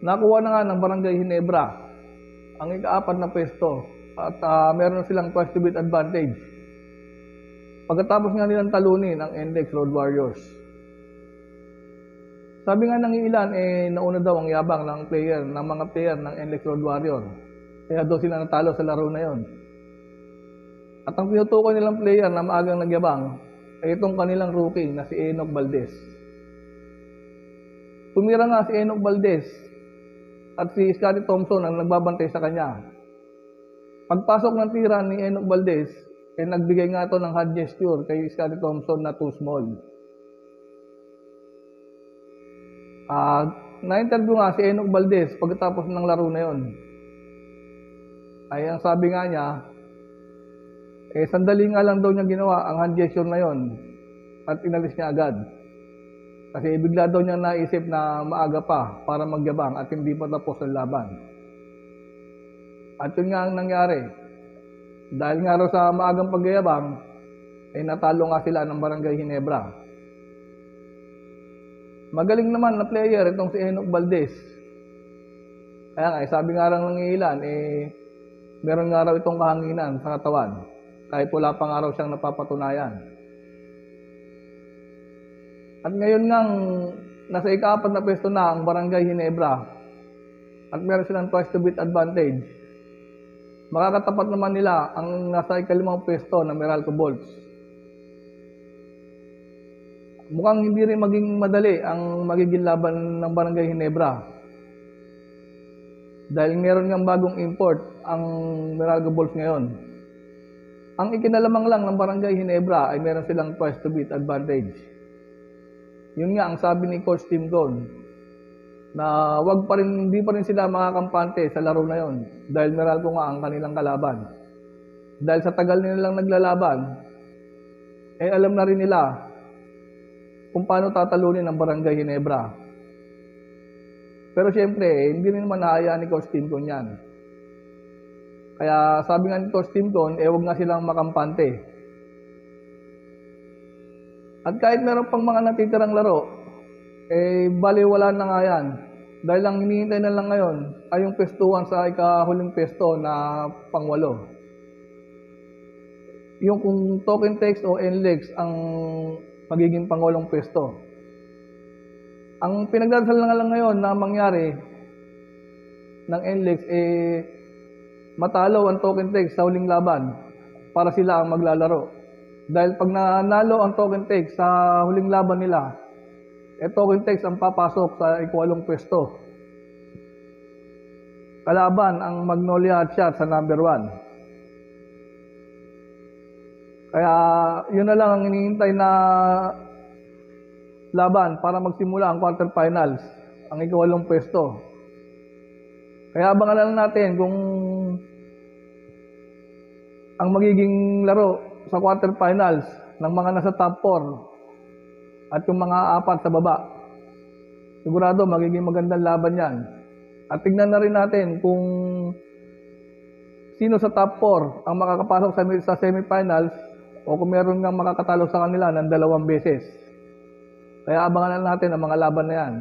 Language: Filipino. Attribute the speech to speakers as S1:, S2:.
S1: Nakuha na nga ng Barangay Ginebra ang ika-4 na pwesto at meron silang first to beat advantage. Pagkatapos nga nilang talunin ang NLEX Road Warriors. Sabi nga ng ilan, nauna daw ang yabang ng mga player ng NLEX Road Warrior. Kaya daw sila natalo sa laro na yon. At ang tinutukoy nilang player na maagang nagyabang ay itong kanilang rookie na si Enoch Valdez. Tumira nga si Enoch Valdez at si Scotty Thompson ang nagbabantay sa kanya. Pagpasok ng tira ni Enoch Valdez, nagbigay nga ito ng hand gesture kay Scotty Thompson na too small. Na-interview nga si Enoch Valdez pagkatapos ng laro na yon. Ay ang sabi nga niya, sandali nga lang daw niya ginawa ang hand gesture na yon at inalis niya agad. Kasi bigla daw niya naisip na maaga pa para magyabang at hindi pa tapos ang laban. At yun nga ang nangyari. Dahil nga raw sa maagang pagyayabang, natalo nga sila ng Barangay Ginebra. Magaling naman na player itong si Enoch Valdez. Kaya nga, sabi nga lang ng ilan, meron nga raw itong kahanginan sa katawan. Kahit wala pa nga raw siyang napapatunayan. At ngayon nga, nasa ika-4 na pwesto na ang Barangay Ginebra. At meron silang twice to beat advantage. Makakatapat naman nila ang nasa ika-5 pwesto na Meralco Bolts. Mukhang hindi rin maging madali ang magiging laban ng Barangay Ginebra. Dahil meron ngang bagong import ang Meralco Bolts ngayon. Ang ikinalamang lang ng Barangay Ginebra ay meron silang twice to beat advantage. Yun nga ang sabi ni Coach Tim Cone na hindi pa rin sila makakampante sa laro na yon dahil Meralco nga ang kanilang kalaban. Dahil sa tagal nilang naglalaban, alam na rin nila kung paano tatalunin ang Barangay Ginebra. Pero siyempre, hindi rin naman nahayaan ni Coach Tim Cone yan. Kaya sabi nga ni Coach Tim Cone, huwag nga silang makampante. At kahit meron pang mga natitirang laro, baliwala na nga yan. Dahil ang hinihintay na lang ngayon ay yung pestuhan sa ikahuling pesto na pang-8. Yung kung token text o NLEX ang magiging pang-8 pesto. Ang pinagdadasal na lang ngayon na mangyari ng NLEX matalo ang token text sa huling laban para sila ang maglalaro. Dahil pag nanalo ang token text sa huling laban nila, token text ang papasok sa ika-8 pwesto. Kalaban ang Magnolia Hotshot sa number 1. Kaya yun na lang ang hinihintay na laban para magsimula ang quarterfinals, ang ika-8 pwesto. Kaya abangan na lang natin kung ang magiging laro sa quarterfinals ng mga nasa top 4 at yung mga 4 sa baba. Sigurado magiging magandang laban yan. At tignan na rin natin kung sino sa top 4 ang makakapasok sa semifinals o kung meron nga makakatalo sa kanila ng 2 beses. Kaya abangan na natin ang mga laban na yan.